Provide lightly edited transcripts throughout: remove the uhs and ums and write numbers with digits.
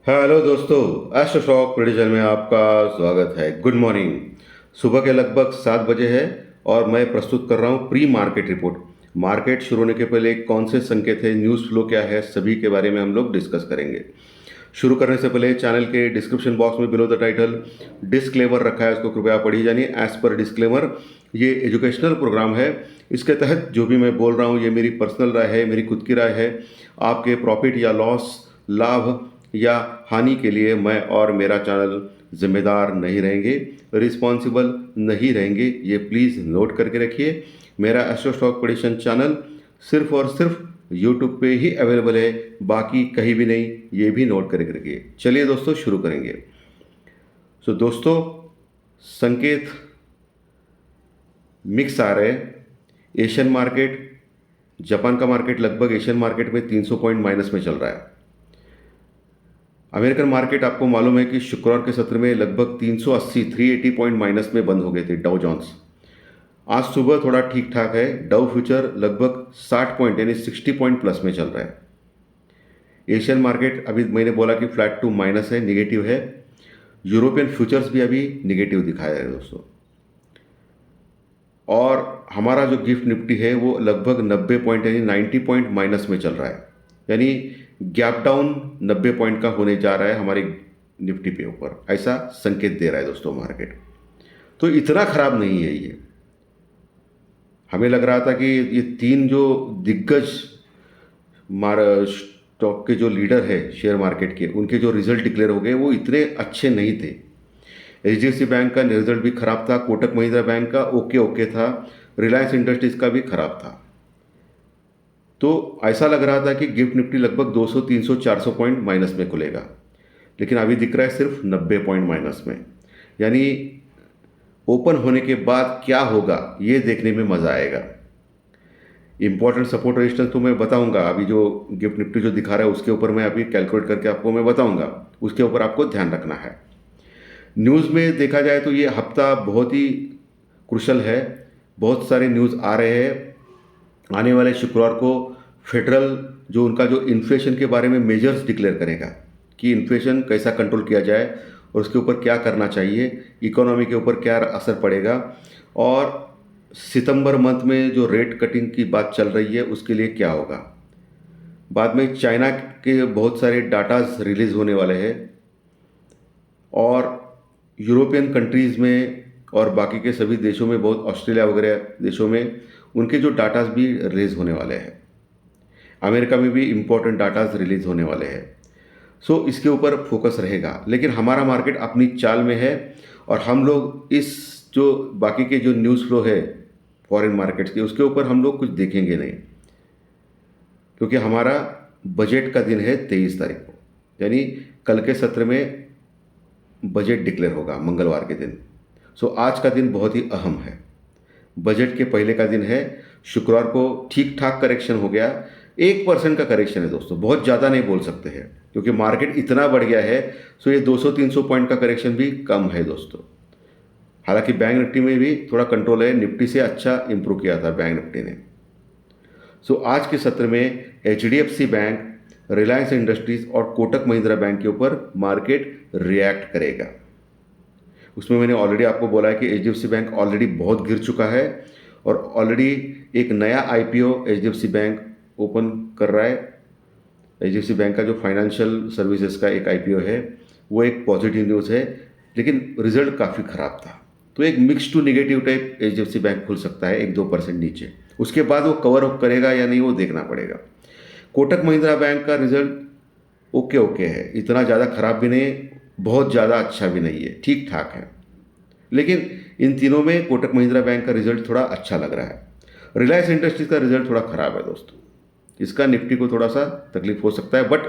Hello दोस्तों, astro shock prediction में आपका स्वागत है। Good morning. सुबह के लगभग 7 बजे है और मैं प्रस्तुत कर रहा हूँ प्री मार्केट रिपोर्ट। मार्केट शुरू होने के पहले कौन से संकेत है, न्यूज़ फ्लो क्या है, सभी के बारे में हम लोग डिस्कस करेंगे। शुरू करने से पहले चैनल के डिस्क्रिप्शन बॉक्स में बिलो द टाइटल डिस्क्लेमर रखा है, उसको कृपया पढ़िए जानिए। एज पर डिस्क्लेमर, ये एजुकेशनल प्रोग्राम है। इसके तहत जो भी मैं बोल रहा हूँ ये मेरी पर्सनल राय है, मेरी खुद की राय है। आपके प्रॉफिट या लॉस, लाभ या हानि के लिए मैं और मेरा चैनल जिम्मेदार नहीं रहेंगे, रिस्पॉन्सिबल नहीं रहेंगे। ये प्लीज़ नोट करके रखिए। मेरा एस्ट्रो स्टॉक प्रेडिक्शन चैनल सिर्फ और सिर्फ यूट्यूब पे ही अवेलेबल है, बाकी कहीं भी नहीं। ये भी नोट करके रखिए। चलिए दोस्तों, शुरू करेंगे। दोस्तों, संकेत मिक्स आ रहे हैं। एशियन मार्केट, जापान का मार्केट लगभग एशियन मार्केट में 300 पॉइंट माइनस में चल रहा है। अमेरिकन मार्केट आपको मालूम है कि शुक्रवार के सत्र में लगभग 380 पॉइंट माइनस में बंद हो गए थे डाउ जोन्स। आज सुबह थोड़ा ठीक ठाक है। डाउ फ्यूचर लगभग 60 पॉइंट यानी 60 पॉइंट प्लस में चल रहा है। एशियन मार्केट अभी मैंने बोला कि फ्लैट टू माइनस है, निगेटिव है। यूरोपियन फ्यूचर्स भी अभी निगेटिव दिखाया है दोस्तों। और हमारा जो गिफ्ट निफ्टी है वो लगभग 90 पॉइंट यानी 90 पॉइंट माइनस में चल रहा है। यानी गैप डाउन 90 पॉइंट का होने जा रहा है हमारी निफ्टी पे ऊपर, ऐसा संकेत दे रहा है दोस्तों मार्केट। तो इतना खराब नहीं है ये। हमें लग रहा था कि ये तीन जो दिग्गज स्टॉक के जो लीडर है शेयर मार्केट के, उनके जो रिजल्ट डिक्लेयर हो गए वो इतने अच्छे नहीं थे। एचडीएफसी बैंक का रिजल्ट भी खराब था, कोटक महिंद्रा बैंक का ओके ओके था, रिलायंस इंडस्ट्रीज का भी खराब था। तो ऐसा लग रहा था कि गिफ्ट निफ्टी लगभग 200 300 400 पॉइंट माइनस में खुलेगा, लेकिन अभी दिख रहा है सिर्फ 90 पॉइंट माइनस में। यानी ओपन होने के बाद क्या होगा ये देखने में मज़ा आएगा। इंपॉर्टेंट सपोर्ट रेजिस्टेंस तो मैं बताऊंगा, अभी जो गिफ्ट निफ्टी जो दिखा रहा है उसके ऊपर मैं अभी कैलकुलेट करके आपको मैं बताऊंगा, उसके ऊपर आपको ध्यान रखना है। न्यूज़ में देखा जाए तो ये हफ्ता बहुत ही क्रुशल है। बहुत सारे न्यूज़ आ रहे हैं। आने वाले शुक्रवार को फेडरल जो उनका जो इन्फ्लेशन के बारे में मेजर्स डिक्लेयर करेगा कि इन्फ्लेशन कैसा कंट्रोल किया जाए और उसके ऊपर क्या करना चाहिए, इकोनॉमी के ऊपर क्या असर पड़ेगा। और सितंबर मंथ में जो रेट कटिंग की बात चल रही है उसके लिए क्या होगा। बाद में चाइना के बहुत सारे डाटाज रिलीज होने वाले हैं और यूरोपियन कंट्रीज़ में और बाकी के सभी देशों में, बहुत ऑस्ट्रेलिया वगैरह देशों में उनके जो डाटाज भी रिलीज होने वाले हैं। अमेरिका में भी इम्पोर्टेंट डाटाज रिलीज होने वाले हैं। इसके ऊपर फोकस रहेगा, लेकिन हमारा मार्केट अपनी चाल में है और हम लोग इस जो बाकी के जो न्यूज़ फ्लो है फॉरेन मार्केट्स के, उसके ऊपर हम लोग कुछ देखेंगे नहीं, क्योंकि हमारा बजट का दिन है 23 तारीख को, यानी कल के सत्र में बजट डिक्लेयर होगा मंगलवार के दिन। आज का दिन बहुत ही अहम है, बजट के पहले का दिन है। शुक्रवार को ठीक ठाक करेक्शन हो गया, 1% का करेक्शन है दोस्तों, बहुत ज़्यादा नहीं बोल सकते हैं क्योंकि मार्केट इतना बढ़ गया है। ये 200-300 पॉइंट का करेक्शन भी कम है दोस्तों। हालांकि बैंक निफ्टी में भी थोड़ा कंट्रोल है, निफ्टी से अच्छा इंप्रूव किया था बैंक निफ्टी ने। आज के सत्र में एचडीएफसी बैंक, रिलायंस इंडस्ट्रीज और कोटक महिंद्रा बैंक के ऊपर मार्केट रिएक्ट करेगा। उसमें मैंने ऑलरेडी आपको बोला है कि एचडीएफसी बैंक ऑलरेडी बहुत गिर चुका है और ऑलरेडी एक नया आईपीओ एचडीएफसी बैंक ओपन कर रहा है। एचडीएफसी बैंक का जो फाइनेंशियल सर्विसेज का एक आईपीओ है वो एक पॉजिटिव न्यूज़ है, लेकिन रिजल्ट काफ़ी ख़राब था। तो एक mix to negative type HDFC bank खुल सकता है 1-2% नीचे। उसके बाद वो कवर अप करेगा या नहीं वो देखना पड़ेगा। कोटक महिंद्रा बैंक का रिजल्ट ओके ओके है, इतना ज़्यादा खराब भी नहीं, बहुत ज़्यादा अच्छा भी नहीं है, ठीक ठाक है। लेकिन इन तीनों में कोटक महिंद्रा बैंक का रिजल्ट थोड़ा अच्छा लग रहा है। रिलायंस इंडस्ट्रीज का रिजल्ट थोड़ा खराब है दोस्तों, इसका निफ्टी को थोड़ा सा तकलीफ हो सकता है। बट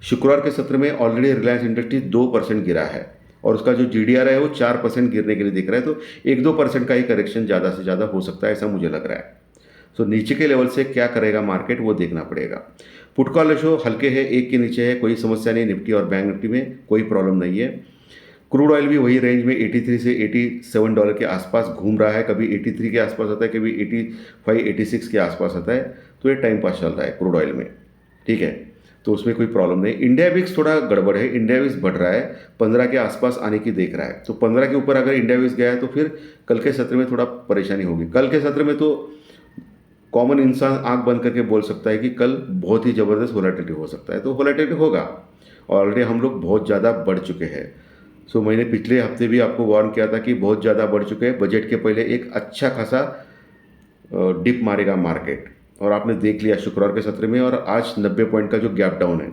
शुक्रवार के सत्र में ऑलरेडी रिलायंस इंडस्ट्रीज 2% गिरा है और उसका जो जीडीआर है वो 4% गिरने के लिए दिख रहा है। तो 1-2% का ही करेक्शन ज़्यादा से ज़्यादा हो सकता है, ऐसा मुझे लग रहा है। नीचे के लेवल से क्या करेगा मार्केट वो देखना पड़ेगा। पुट कॉल रेशो हल्के है, 1 के नीचे है, कोई समस्या नहीं। निफ्टी और बैंक निफ्टी में कोई प्रॉब्लम नहीं है। क्रूड ऑयल भी वही रेंज में 83 से $87 के आसपास घूम रहा है, कभी 83 के आसपास आता है, कभी 85 86 के आसपास आता है। तो ये टाइम पास चल रहा है क्रूड ऑयल में, ठीक है। तो उसमें कोई प्रॉब्लम नहीं। इंडिया विक्स थोड़ा गड़बड़ है, इंडिया विक्स बढ़ रहा है, 15 के आसपास आने की देख रहा है, तो 15 के ऊपर अगर इंडिया विक्स गया है तो फिर कल के सत्र में थोड़ा परेशानी होगी। कल के सत्र में तो कॉमन इंसान आंख बंद करके बोल सकता है कि कल बहुत ही ज़बरदस्त वोलेटिलिटी हो सकता है, तो वोलेटिलिटी होगा। ऑलरेडी हम लोग बहुत ज़्यादा बढ़ चुके हैं। सो मैंने पिछले हफ्ते भी आपको वार्न किया था कि बहुत ज़्यादा बढ़ चुके हैं, बजट के पहले एक अच्छा खासा डिप मारेगा मार्केट, और आपने देख लिया शुक्रवार के सत्र में, और आज 90 पॉइंट का जो गैप डाउन है,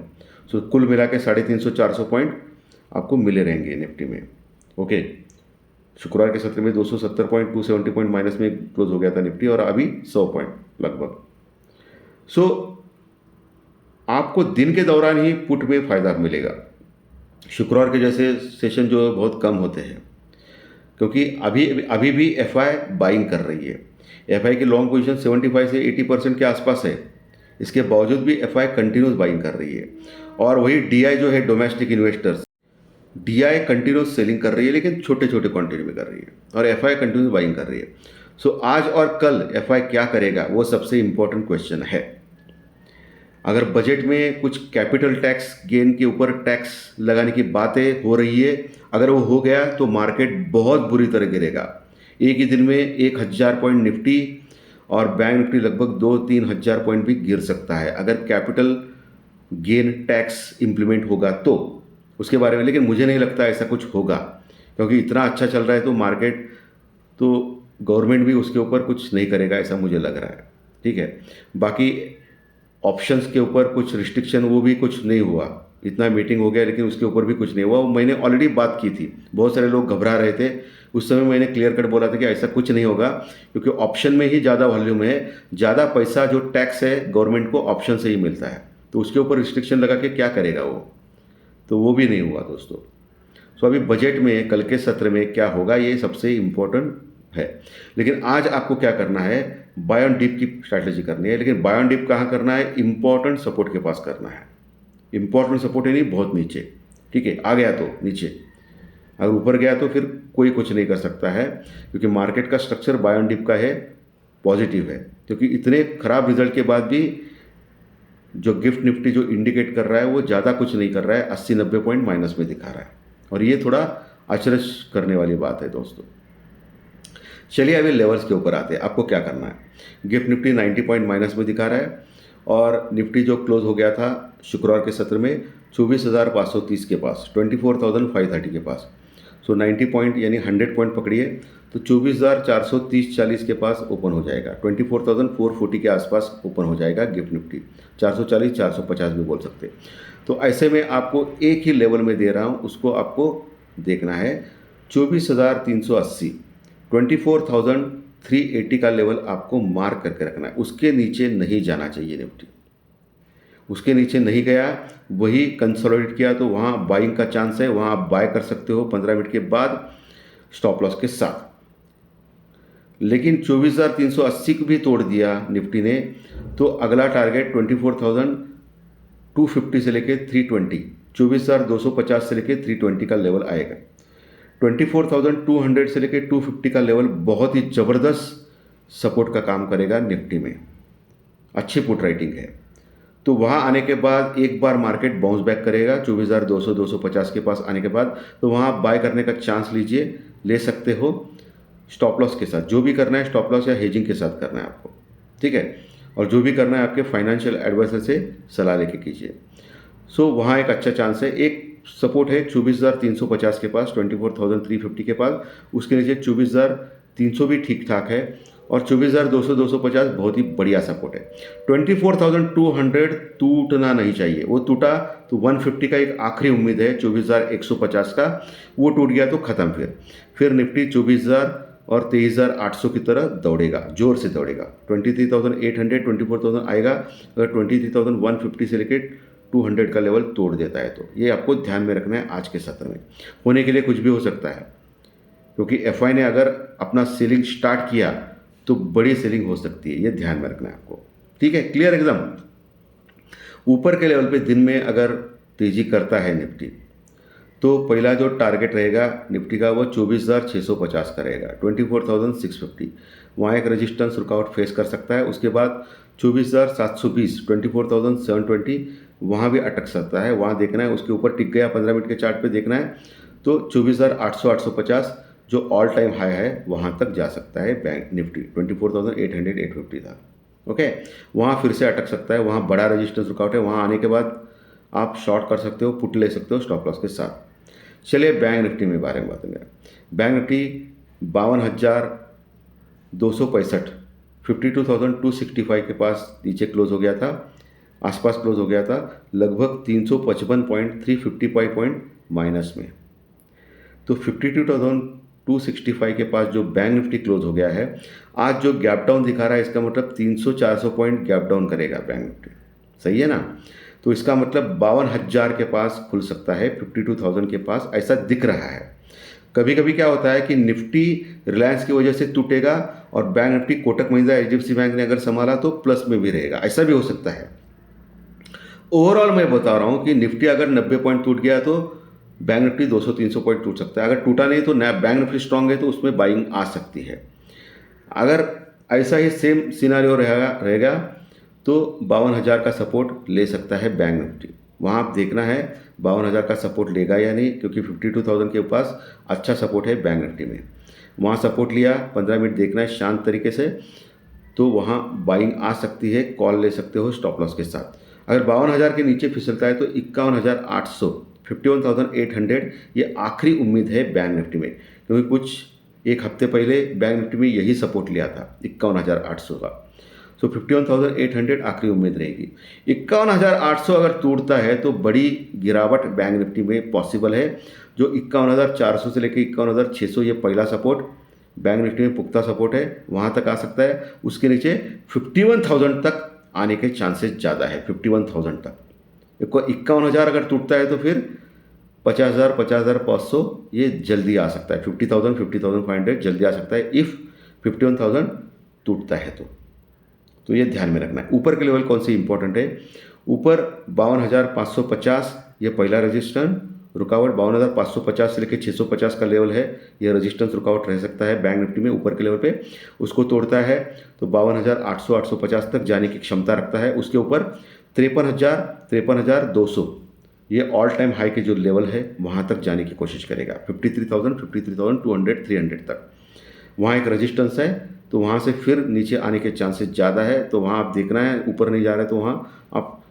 सो कुल मिला के 350-400 पॉइंट आपको मिले रहेंगे निफ्टी में। ओके, शुक्रवार के सत्र में 270 पॉइंट 270 पॉइंट माइनस में क्लोज हो गया था निफ्टी, और अभी 100 पॉइंट लगभग। सो आपको दिन के दौरान ही पुट में फ़ायदा मिलेगा। शुक्रवार के जैसे सेशन जो है बहुत कम होते हैं, क्योंकि अभी भी एफआई बाइंग कर रही है। एफआई की लॉन्ग पोजीशन 75 से 80% के आसपास है, इसके बावजूद भी एफआई कंटिन्यूस बाइंग कर रही है। और वही डीआई जो है, domestic investors, DI continuous selling कर रही है, लेकिन छोटे छोटे क्वांटिटी में कर रही है, और एफआई कंटिन्यूस बाइंग कर रही है। सो आज और कल एफआई क्या करेगा, वो सबसे इंपॉर्टेंट क्वेश्चन है। अगर बजट में कुछ कैपिटल टैक्स गेन के ऊपर टैक्स लगाने की बातें हो रही है, अगर वो हो गया तो मार्केट बहुत बुरी तरह गिरेगा। एक ही दिन में 1000 पॉइंट निफ्टी और बैंक निफ्टी लगभग 2-3 हज़ार पॉइंट भी गिर सकता है, अगर कैपिटल गेन टैक्स इम्प्लीमेंट होगा तो उसके बारे में। लेकिन मुझे नहीं लगता ऐसा कुछ होगा, क्योंकि इतना अच्छा चल रहा है तो मार्केट, तो गवर्नमेंट भी उसके ऊपर कुछ नहीं करेगा, ऐसा मुझे लग रहा है। ठीक है, बाकी ऑप्शंस के ऊपर कुछ रिस्ट्रिक्शन, वो भी कुछ नहीं हुआ। इतना मीटिंग हो गया लेकिन उसके ऊपर भी कुछ नहीं हुआ। वो मैंने ऑलरेडी बात की थी, बहुत सारे लोग घबरा रहे थे, उस समय मैंने क्लियर कट बोला था कि ऐसा कुछ नहीं होगा, क्योंकि ऑप्शन में ही ज़्यादा वॉल्यूम है, ज़्यादा पैसा जो टैक्स है गवर्नमेंट को ऑप्शन से ही मिलता है, तो उसके ऊपर रिस्ट्रिक्शन लगा के क्या करेगा वो, तो वो भी नहीं हुआ दोस्तों। सो अभी बजट में कल के सत्र में क्या होगा, ये सबसे इम्पोर्टेंट है। लेकिन आज आपको क्या करना है, बाय ऑन डिप की स्ट्रैटेजी करनी है। लेकिन बाय ऑन डिप कहाँ करना है, इंपॉर्टेंट सपोर्ट के पास करना है। इंपॉर्टेंट सपोर्ट है नहीं, बहुत नीचे। ठीक है, आ गया तो नीचे, अगर ऊपर गया तो फिर कोई कुछ नहीं कर सकता है, क्योंकि मार्केट का स्ट्रक्चर बाय ऑन डिप का है, पॉजिटिव है। क्योंकि इतने खराब रिजल्ट के बाद भी जो गिफ्ट निफ्टी जो इंडिकेट कर रहा है वो ज़्यादा कुछ नहीं कर रहा है, 80-90 पॉइंट माइनस में दिखा रहा है, और ये थोड़ा अचरज करने वाली बात है दोस्तों। चलिए अभी लेवल्स के ऊपर आते हैं, आपको क्या करना है। गिफ्ट निफ्टी 90 पॉइंट माइनस में दिखा रहा है, और निफ्टी जो क्लोज हो गया था शुक्रवार के सत्र में 24,530 के पास, 24,530 के पास। सो 90 पॉइंट यानी 100 पॉइंट पकड़िए तो 24,430-40 के पास ओपन हो जाएगा, 24,440 के आसपास ओपन हो जाएगा गिफ्ट निफ्टी, 440-450 भी बोल सकते। तो ऐसे में आपको एक ही लेवल में दे रहा हूँ, उसको आपको देखना है 24,380, 24,380 का लेवल आपको मार्क करके रखना है। उसके नीचे नहीं जाना चाहिए निफ्टी, उसके नीचे नहीं गया, वही कंसोलिडेट किया तो वहाँ बाइंग का चांस है, वहाँ आप बाय कर सकते हो 15 मिनट के बाद स्टॉप लॉस के साथ। लेकिन 24,380 को भी तोड़ दिया निफ्टी ने, तो अगला टारगेट 24,250 से लेके 320, 24,250 से लेके 320 का लेवल आएगा। 24,200 से लेके 250 का लेवल बहुत ही ज़बरदस्त सपोर्ट का काम करेगा निफ्टी में, अच्छी पुट राइटिंग है। तो वहाँ आने के बाद एक बार मार्केट बाउंस बैक करेगा 24,200-250 के पास आने के बाद, तो वहाँ आप बाय करने का चांस लीजिए, ले सकते हो स्टॉप लॉस के साथ। जो भी करना है स्टॉप लॉस या हेजिंग के साथ करना है आपको, ठीक है। और जो भी करना है आपके फाइनेंशियल एडवाइजर से सलाह लेके कीजिए। सो वहाँ एक अच्छा चांस है। एक सपोर्ट है 24,350 के पास, 24,350 के पास, उसके नीचे 24,300 भी ठीक ठाक है, और 24,200-250 बहुत ही बढ़िया सपोर्ट है। 24,200 टूटना नहीं चाहिए, वो टूटा तो 150 का एक आखिरी उम्मीद है 24,150 का, वो टूट गया तो ख़त्म। फिर निफ्टी 24,000 और 23,800 की तरह दौड़ेगा, जोर से दौड़ेगा। 23,800 24,000 आएगा, अगर 23,150 से लेकर 200 का लेवल तोड़ देता है तो ये आपको ध्यान में रखना है। आज के सत्र में होने के लिए कुछ भी हो सकता है, क्योंकि एफआई ने अगर अपना सेलिंग स्टार्ट किया तो बड़ी सेलिंग हो सकती है, ये ध्यान में रखना है आपको, ठीक है। क्लियर एकदम। ऊपर के लेवल पे दिन में अगर तेजी करता है निफ्टी, तो पहला जो टारगेट रहेगा निफ्टी का वो 24,650 का रहेगा, 24,650, वहाँ एक रेजिस्टेंस रुकावट फेस कर सकता है। उसके बाद 24,720, 24,720, वहाँ भी अटक सकता है, वहाँ देखना है। उसके ऊपर टिक गया 15 मिनट के चार्ट पे देखना है तो 24,800 850 जो ऑल टाइम हाई है वहाँ तक जा सकता है बैंक निफ्टी। 24,800 850 था। ओके, वहाँ फिर से अटक सकता है, वहाँ बड़ा रजिस्टेंस रुकावट है, वहाँ आने के बाद आप शॉर्ट कर सकते हो, पुट ले सकते हो स्टॉप लॉस के साथ। चलिए बैंक निफ्टी में बारे में बात करें। बैंक निफ्टी 52,265 52,265 के पास नीचे क्लोज हो गया था, आसपास क्लोज हो गया था, लगभग 355 पॉइंट 355 पॉइंट माइनस में। तो 52,265 के पास जो बैंक निफ्टी क्लोज हो गया है, आज जो गैप डाउन दिखा रहा है इसका मतलब 300-400 पॉइंट गैप डाउन करेगा बैंक निफ्टी। सही है ना? तो इसका मतलब 52,000 के पास खुल सकता है, 52,000 के पास ऐसा दिख रहा है। कभी कभी क्या होता है कि निफ्टी रिलायंस की वजह से टूटेगा और bank Nifty Kotak Mahindra HDFC bank ने अगर संभाला तो प्लस में भी रहेगा, ऐसा भी हो सकता है। ओवरऑल मैं बता रहा हूँ कि निफ्टी अगर 90 पॉइंट टूट गया तो बैंक निफ्टी 200-300 पॉइंट टूट सकता है। अगर टूटा नहीं तो नया बैंक निफ्टी स्ट्रांग है तो उसमें बाइंग आ सकती है। अगर ऐसा ही सेम सिनारियो रहेगा तो 52,000 का सपोर्ट ले सकता है बैंक निफ्टी। वहाँ आप देखना है 52,000 का सपोर्ट लेगा या नहीं, क्योंकि 52,000 के पास अच्छा सपोर्ट है बैंक निफ्टी में। वहाँ सपोर्ट लिया, 15 मिनट देखना है शांत तरीके से, तो वहाँ बाइंग आ सकती है, कॉल ले सकते हो स्टॉप लॉस के साथ। अगर 52,000 के नीचे फिसलता है तो 51,800 51,800 ये आखिरी उम्मीद है बैंक निफ्टी में, क्योंकि कुछ एक हफ्ते पहले बैंक निफ्टी में यही सपोर्ट लिया था 51,800 का। सो 51,800 आखिरी उम्मीद रहेगी। 51,800 अगर टूटता है तो बड़ी गिरावट बैंक निफ्टी में पॉसिबल है। जो 51,400 से लेकर 51,600 ये पहला सपोर्ट बैंक निफ्टी में पुख्ता सपोर्ट है, वहाँ तक आ सकता है। उसके नीचे 51,000 तक आने के चांसेस ज़्यादा है। 51,000 तक 51,000 अगर टूटता है तो फिर 50,000 50,500 ये जल्दी आ सकता है। 50,000 50,500 जल्दी आ सकता है इफ़ 51,000 टूटता है तो ये ध्यान में रखना है। ऊपर के लेवल कौन से इंपॉर्टेंट है? ऊपर 52,550 ये पहला रजिस्टेंस रुकावट, 52,550 से लेकर 650 का लेवल है, ये रजिस्टेंस रुकावट रह सकता है बैंक निफ्टी में ऊपर के लेवल पे। उसको तोड़ता है तो 52,800 850 तक जाने की क्षमता रखता है। उसके ऊपर 53,000 53,200 ये ऑल टाइम हाई के जो लेवल है वहाँ तक जाने की कोशिश करेगा। 53,000 53,200 300 तक वहाँ एक रजिस्टेंस है, तो वहाँ से फिर नीचे आने के चांसेस ज़्यादा है। तो वहाँ आप देखना है, ऊपर नहीं जा रहे तो वहाँ आप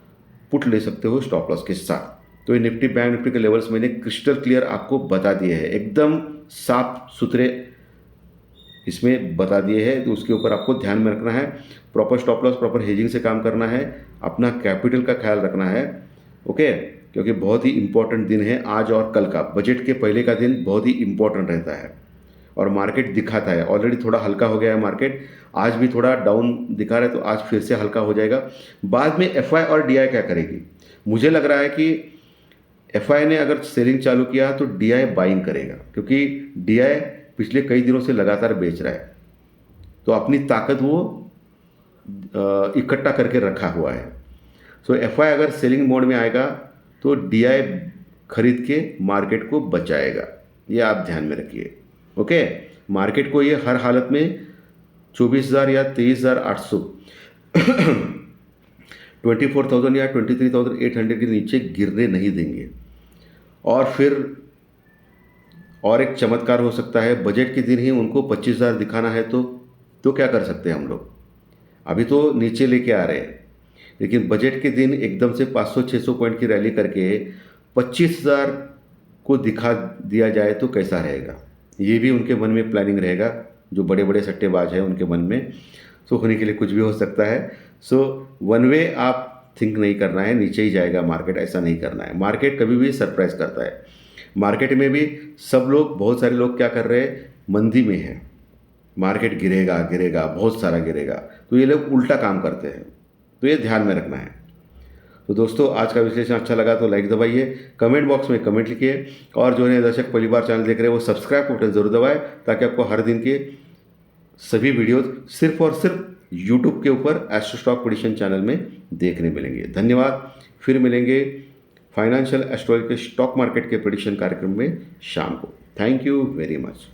पुट ले सकते हो स्टॉप लॉस के साथ। तो ये निफ्टी बैंक निफ्टी के लेवल्स मैंने क्रिस्टल क्लियर आपको बता दिए हैं, एकदम साफ सुथरे इसमें बता दिए हैं। तो उसके ऊपर आपको ध्यान में रखना है, proper stop loss proper hedging से काम करना है, अपना कैपिटल का ख्याल रखना है। ओके, क्योंकि बहुत ही इंपॉर्टेंट दिन है आज और कल का। बजट के पहले का दिन बहुत ही इंपॉर्टेंट रहता है और मार्केट दिखाता है। ऑलरेडी थोड़ा हल्का हो गया है मार्केट, आज भी थोड़ा डाउन दिखा रहा है, तो आज फिर से हल्का हो जाएगा। बाद में एफआई और डीआई क्या करेगी? मुझे लग रहा है कि एफआई ने अगर सेलिंग चालू किया तो डीआई बाइंग करेगा, क्योंकि डीआई पिछले कई दिनों से लगातार बेच रहा है, तो अपनी ताकत वो इकट्ठा करके रखा हुआ है। सो एफआई अगर सेलिंग मोड में आएगा तो डीआई खरीद के मार्केट को बचाएगा, ये आप ध्यान में रखिए। ओके, मार्केट को ये हर हालत में 24,000 या 23,800 24,000 या 23,800 के नीचे गिरने नहीं देंगे। और फिर और एक चमत्कार हो सकता है, बजट के दिन ही उनको 25,000 दिखाना है तो क्या कर सकते हैं हम लोग? अभी तो नीचे लेके आ रहे हैं, लेकिन बजट के दिन एकदम से 500-600 पॉइंट की रैली करके 25,000 को दिखा दिया जाए तो कैसा रहेगा? ये भी उनके मन में प्लानिंग रहेगा, जो बड़े बड़े सट्टेबाज हैं उनके मन में। सो होने के लिए कुछ भी हो सकता है। सो वन वे आप थिंक नहीं करना है, नीचे ही जाएगा मार्केट, ऐसा नहीं करना है। मार्केट कभी भी सरप्राइज करता है। मार्केट में भी सब लोग, बहुत सारे लोग क्या कर रहे हैं, मंदी में है, मार्केट गिरेगा गिरेगा बहुत सारा गिरेगा, तो ये लोग उल्टा काम करते हैं, तो ये ध्यान में रखना है। तो दोस्तों, आज का विश्लेषण अच्छा लगा तो लाइक दबाइए, कमेंट बॉक्स में कमेंट लिखिए, और जो नए दर्शक पहली बार चैनल देख रहे हैं वो सब्सक्राइब का बटन जरूर दबाएं, ताकि आपको हर दिन के सभी वीडियोज सिर्फ और सिर्फ यूट्यूब के ऊपर एस्ट्रो स्टॉक प्रेडिक्शन चैनल में देखने मिलेंगे। धन्यवाद, फिर मिलेंगे फाइनेंशियल एस्ट्रोलॉजी के स्टॉक मार्केट के प्रेडिक्शन कार्यक्रम में शाम को। Thank you very much.